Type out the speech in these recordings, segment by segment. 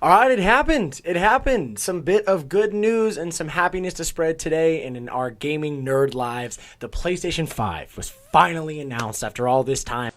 All right, it happened. It happened. Some bit of good news and some happiness to spread today. And in our gaming nerd lives, the PlayStation 5 was finally announced after all this time.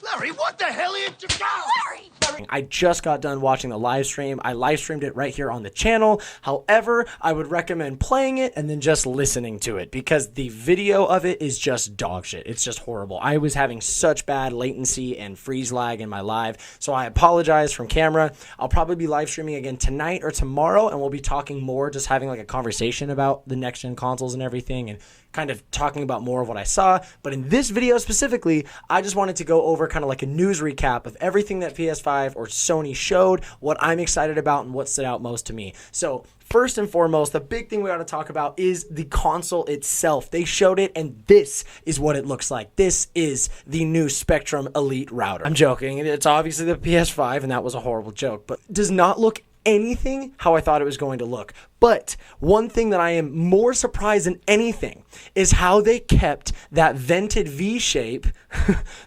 Larry, what the hell are you doing? Larry! I just got done watching the live stream. I live streamed it right here on the channel. However, I would recommend playing it and then just listening to it because the video of it is just dog shit. It's just horrible. I was having such bad latency and freeze lag in my live, so I apologize from camera. I'll probably be live streaming again tonight or tomorrow, and we'll be talking more, just having like a conversation about the next gen consoles and everything, and kind of talking about more of what I saw. But in this video specifically, I just wanted to go over kind of like a news recap of everything that PS5 or Sony showed, what I'm excited about, and what stood out most to me. So first and foremost, the big thing we ought to talk about is the console itself. They showed it, and this is what it looks like. This is the new Spectrum Elite router. I'm joking. It's obviously the PS5, and that was a horrible joke, but it does not look anything how I thought it was going to look. But one thing that I am more surprised than anything is how they kept that vented V shape,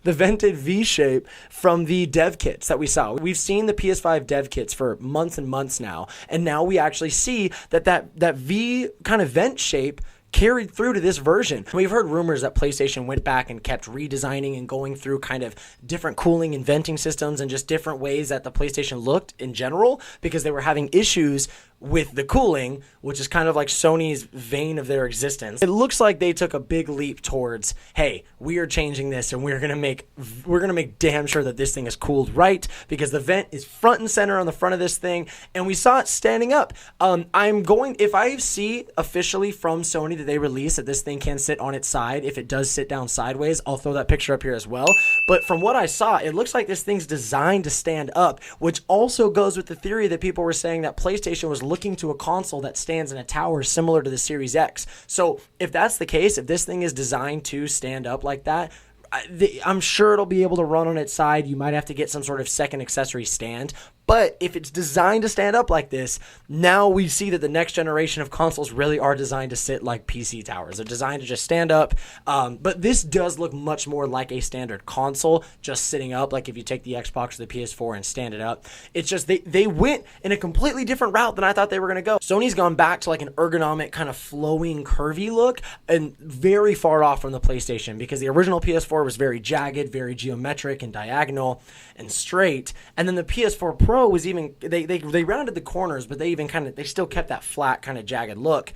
the vented V shape from the dev kits that we saw. We've seen the PS5 dev kits for months and months now, and now we actually see that V kind of vent shape carried through to this version. We've heard rumors that PlayStation went back and kept redesigning and going through kind of different cooling and venting systems and just different ways that the PlayStation looked in general because they were having issues with the cooling, which is kind of like Sony's vein of their existence. It looks like they took a big leap towards, hey, we are changing this and we're gonna make damn sure that this thing is cooled right because the vent is front and center on the front of this thing, and we saw it standing up. If I see officially from Sony that they release that this thing can sit on its side, if it does sit down sideways, I'll throw that picture up here as well. But from what I saw, it looks like this thing's designed to stand up, which also goes with the theory that people were saying that PlayStation was looking to a console that stands in a tower similar to the Series X. So if that's the case, if this thing is designed to stand up like that, I'm sure it'll be able to run on its side. You might have to get some sort of second accessory stand. But if it's designed to stand up like this, now we see that the next generation of consoles really are designed to sit like PC towers. They're designed to just stand up. But this does look much more like a standard console, just sitting up. Like if you take the Xbox or the PS4 and stand it up. It's just they went in a completely different route than I thought they were going to go. Sony's gone back to like an ergonomic kind of flowing, curvy look, and very far off from the PlayStation because the original PS4 was very jagged, very geometric and diagonal and straight. And then the PS4 Pro was even, they rounded the corners, but they still kept that flat kind of jagged look.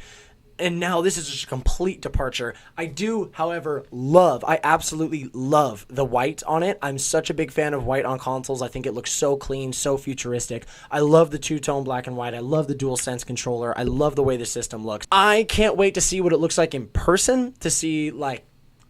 And now this is just a complete departure. I do, however, I absolutely love the white on it. I'm such a big fan of white on consoles. I think it looks so clean, so futuristic. I love the two-tone black and white. I love the DualSense controller. I love the way the system looks. I can't wait to see what it looks like in person, to see like,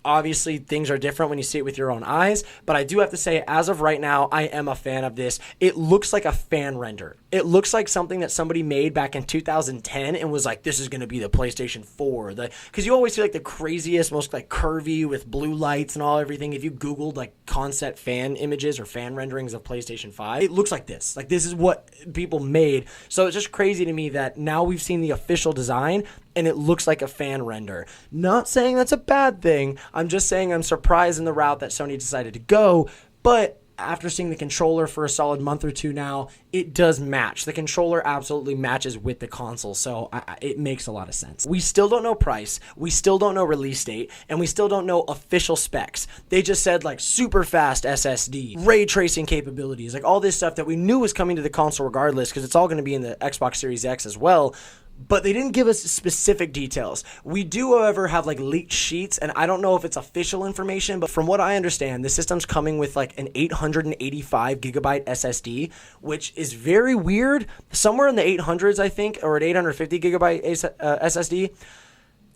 obviously, things are different when you see it with your own eyes, but I do have to say, as of right now, I am a fan of this. It looks like a fan render. It looks like something that somebody made back in 2010 and was like, this is going to be the PlayStation 4. Because you always see like the craziest, most like curvy with blue lights and everything. If you Googled like concept fan images or fan renderings of PlayStation 5, it looks like this. Like this is what people made. So it's just crazy to me that now we've seen the official design and it looks like a fan render. Not saying that's a bad thing. I'm just saying I'm surprised in the route that Sony decided to go. But after seeing the controller for a solid month or two now, it does match. The controller absolutely matches with the console, so it makes a lot of sense. We still don't know price, we still don't know release date, and we still don't know official specs. They just said like super fast SSD, ray tracing capabilities, like all this stuff that we knew was coming to the console regardless, because it's all going to be in the Xbox Series X as well. But they didn't give us specific details. We do, however, have like leaked sheets, and I don't know if it's official information, but from what I understand, the system's coming with like an 885 gigabyte SSD, which is very weird. Somewhere in the 800s, I think, or an 850 gigabyte SSD.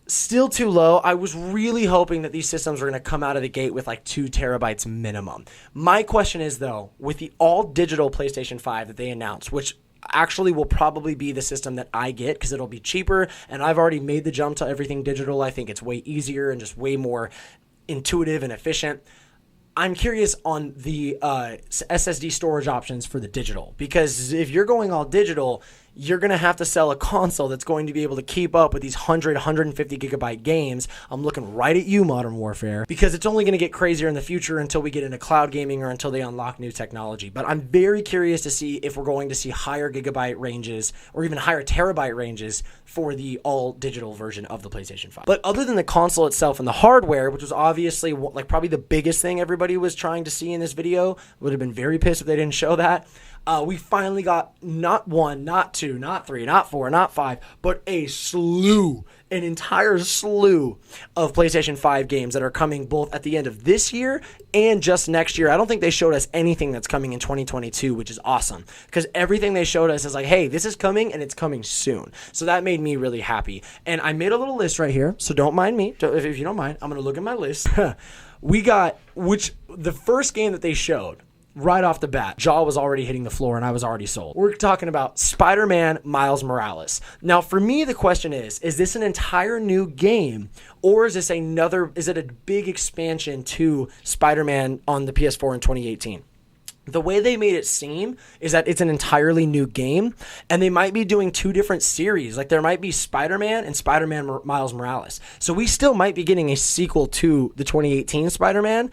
Still too low. I was really hoping that these systems were going to come out of the gate with like 2 terabytes minimum. My question is, though, with the all-digital PlayStation 5 that they announced, which actually will probably be the system that I get because it'll be cheaper, and I've already made the jump to everything digital. I think it's way easier and just way more intuitive and efficient. I'm curious on the SSD storage options for the digital, because if you're going all digital, you're going to have to sell a console that's going to be able to keep up with these 150 gigabyte games. I'm looking right at you, Modern Warfare, because it's only going to get crazier in the future until we get into cloud gaming or until they unlock new technology. But I'm very curious to see if we're going to see higher gigabyte ranges or even higher terabyte ranges for the all digital version of the PlayStation 5. But other than the console itself and the hardware, which was obviously like probably the biggest thing everybody was trying to see in this video, would have been very pissed if they didn't show that. We finally got not one, not two, not three, not four, not five, but an entire slew of PlayStation 5 games that are coming both at the end of this year and just next year. I don't think they showed us anything that's coming in 2022, which is awesome, because everything they showed us is like, hey, this is coming and it's coming soon. So that made me really happy. And I made a little list right here, so don't mind me. If you don't mind, I'm going to look at my list. We got, the first game that they showed, right off the bat, jaw was already hitting the floor and I was already sold. We're talking about Spider-Man Miles Morales. Now, for me, the question is this an entire new game, or is it a big expansion to Spider-Man on the PS4 in 2018? The way they made it seem is that it's an entirely new game, and they might be doing two different series. Like, there might be Spider-Man and Spider-Man Miles Morales. So we still might be getting a sequel to the 2018 Spider-Man,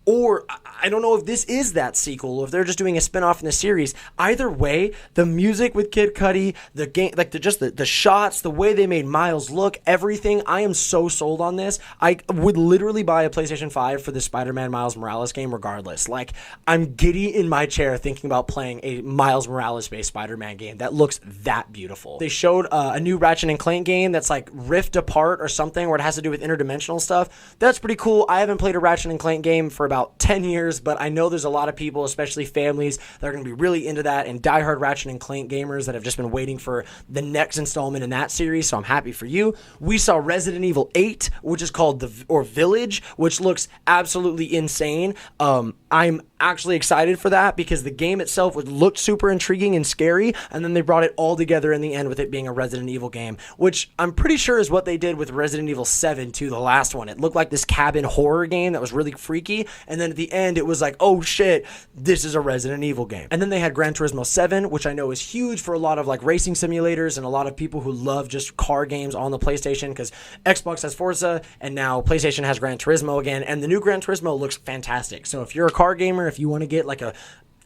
or I don't know if this is that sequel, or if they're just doing a spinoff in the series. Either way, the music with Kid Cudi, the game, like the shots, the way they made Miles look, everything. I am so sold on this. I would literally buy a PlayStation 5 for the Spider-Man Miles Morales game regardless. Like, I'm giddy in my chair thinking about playing a Miles Morales-based Spider-Man game that looks that beautiful. They showed a new Ratchet and Clank game that's like Rift Apart or something, where it has to do with interdimensional stuff. That's pretty cool. I haven't played a Ratchet and Clank game for about 10 years, but I know there's a lot of people, especially families, that are going to be really into that, and diehard Ratchet and Clank gamers that have just been waiting for the next installment in that series, so I'm happy for you. We saw Resident Evil 8, which is called Village, which looks absolutely insane. I'm actually excited for that because the game itself looked super intriguing and scary, and then they brought it all together in the end with it being a Resident Evil game, which I'm pretty sure is what they did with Resident Evil 7 to the last one. It looked like this cabin horror game that was really freaky, and then at the end it was like, oh shit, this is a Resident Evil game. And then they had Gran Turismo 7, which I know is huge for a lot of like racing simulators and a lot of people who love just car games on the PlayStation, because Xbox has Forza and now PlayStation has Gran Turismo again, and the new Gran Turismo looks fantastic. So if you're a car gamer, if you want to get like a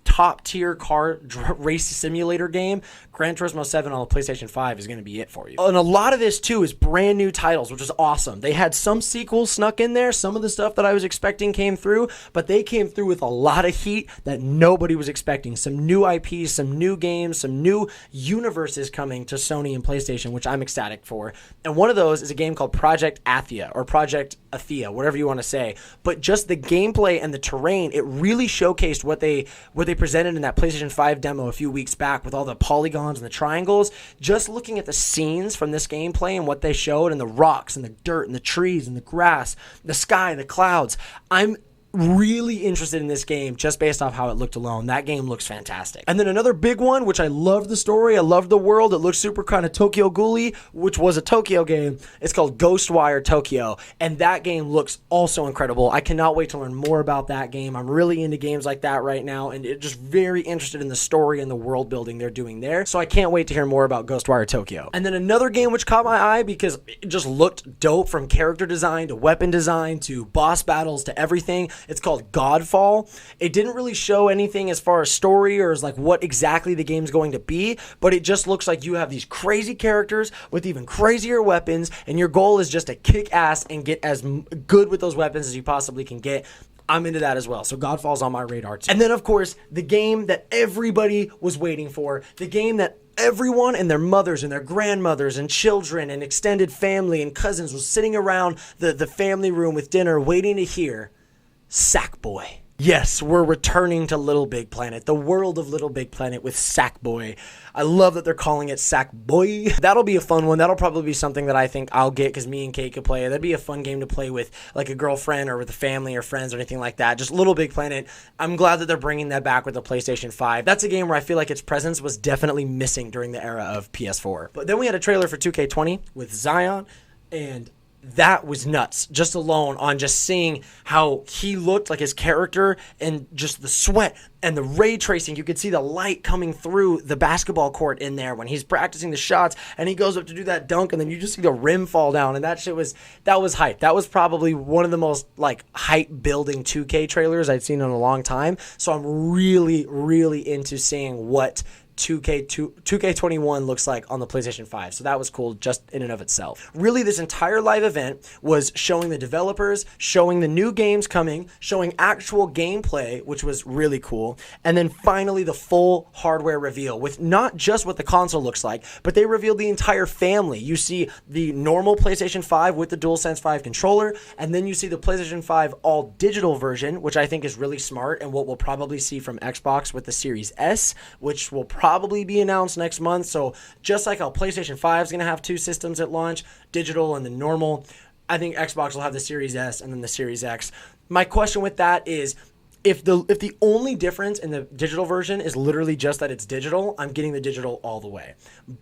top tier car race simulator game, Gran Turismo 7 on the PlayStation 5 is going to be it for you. And a lot of this too is brand new titles, which is awesome. They had some sequels snuck in there. Some of the stuff that I was expecting came through, but they came through with a lot of heat that nobody was expecting. Some new IPs, some new games, some new universes coming to Sony and PlayStation, which I'm ecstatic for. And one of those is a game called Project Athia, or Project Athia, whatever you want to say. But just the gameplay and the terrain, it really showcased what they presented in that PlayStation 5 demo a few weeks back with all the polygons and the triangles. Just looking at the scenes from this gameplay and what they showed, and the rocks and the dirt and the trees and the grass, the sky, the clouds, I'm really interested in this game just based off how it looked alone. That game looks fantastic. And then another big one, which I loved the story, I loved the world, it looks super kind of Tokyo Ghouly, which was a Tokyo game. It's called Ghostwire Tokyo, and that game looks also incredible. I cannot wait to learn more about that game. I'm really into games like that right now, and just very interested in the story and the world building they're doing there. So I can't wait to hear more about Ghostwire Tokyo. And then another game which caught my eye because it just looked dope, from character design to weapon design to boss battles to everything. It's called Godfall. It didn't really show anything as far as story or as like what exactly the game's going to be, but it just looks like you have these crazy characters with even crazier weapons, and your goal is just to kick ass and get as good with those weapons as you possibly can get. I'm into that as well. So Godfall's on my radar too. And then, of course, the game that everybody was waiting for, the game that everyone and their mothers and their grandmothers and children and extended family and cousins was sitting around the family room with dinner waiting to hear. Sackboy. Yes, we're returning to Little Big Planet, the world of Little Big Planet with Sackboy. I love that they're calling it Sackboy. That'll be a fun one. That'll probably be something that I think I'll get because me and Kate could play. That'd be a fun game to play with like a girlfriend or with a family or friends or anything like that. Just Little Big Planet. I'm glad that they're bringing that back with the PlayStation 5. That's a game where I feel like its presence was definitely missing during the era of PS4. But then we had a trailer for 2K20 with Zion, and that was nuts, just alone on just seeing how he looked, like his character, and just the sweat and the ray tracing. You could see the light coming through the basketball court in there when he's practicing the shots and he goes up to do that dunk and then you just see the rim fall down, and that was hype. That was probably one of the most like hype building 2K trailers I'd seen in a long time. So I'm really, really into seeing what 2K21 looks like on the PlayStation 5. So that was cool just in and of itself. Really, this entire live event was showing the developers, showing the new games coming, showing actual gameplay, which was really cool, and then finally the full hardware reveal with not just what the console looks like, but they revealed the entire family. You see the normal PlayStation 5 with the DualSense 5 controller, and then you see the PlayStation 5 all digital version, which I think is really smart, and what we'll probably see from Xbox with the Series S, which will probably be announced next month. So just like how PlayStation 5 is going to have two systems at launch, digital and the normal, I think Xbox will have the Series S and then the Series X. My question with that is, if the only difference in the digital version is literally just that it's digital, I'm getting the digital all the way.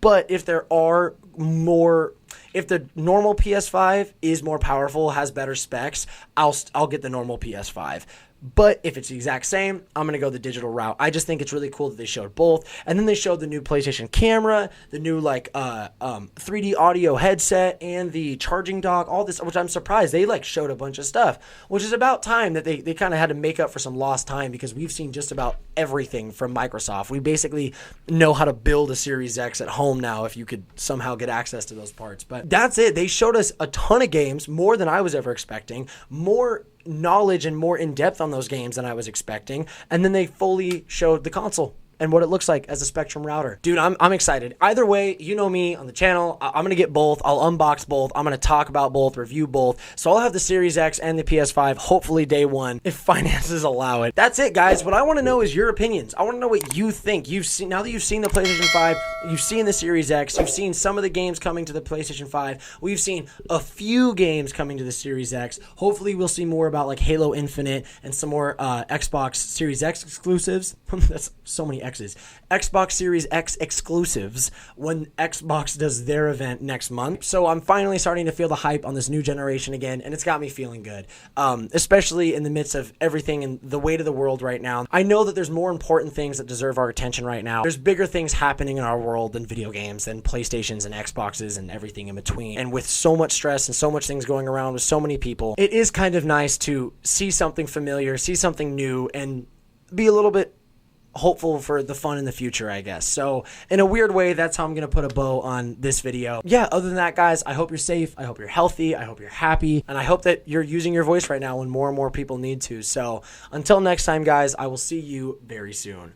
But if there are more, if the normal PS5 is more powerful, has better specs, I'll get the normal PS5. But if it's the exact same, I'm going to go the digital route. I just think it's really cool that they showed both. And then they showed the new PlayStation camera, the new 3D audio headset, and the charging dock, all this, which I'm surprised. They showed a bunch of stuff, which is about time that they kind of had to make up for some lost time, because we've seen just about everything from Microsoft. We basically know how to build a Series X at home now if you could somehow get access to those parts. But that's it. They showed us a ton of games, more than I was ever expecting, more knowledge and more in depth on those games than I was expecting, and then they fully showed the console and what it looks like as a Spectrum router. Dude, I'm excited. Either way, you know me on the channel, I'm going to get both. I'll unbox both. I'm going to talk about both, review both. So I'll have the Series X and the PS5 hopefully day one if finances allow it. That's it, guys. What I want to know is your opinions. I want to know what you think. Now that you've seen the PlayStation 5, you've seen the Series X, you've seen some of the games coming to the PlayStation 5. We've seen a few games coming to the Series X. Hopefully we'll see more about Halo Infinite and some more Xbox Series X exclusives. That's so many X's. Xbox Series X exclusives when Xbox does their event next month. So I'm finally starting to feel the hype on this new generation again, and it's got me feeling good, especially in the midst of everything and the weight of the world right now. I know that there's more important things that deserve our attention right now. There's bigger things happening in our world than video games, than PlayStations and Xboxes and everything in between. And with so much stress and so much things going around with so many people, it is kind of nice to see something familiar, see something new, and be a little bit hopeful for the fun in the future, I guess. So in a weird way, that's how I'm going to put a bow on this video. Yeah, other than that, guys, I hope you're safe. I hope you're healthy. I hope you're happy. And I hope that you're using your voice right now when more and more people need to. So until next time, guys, I will see you very soon.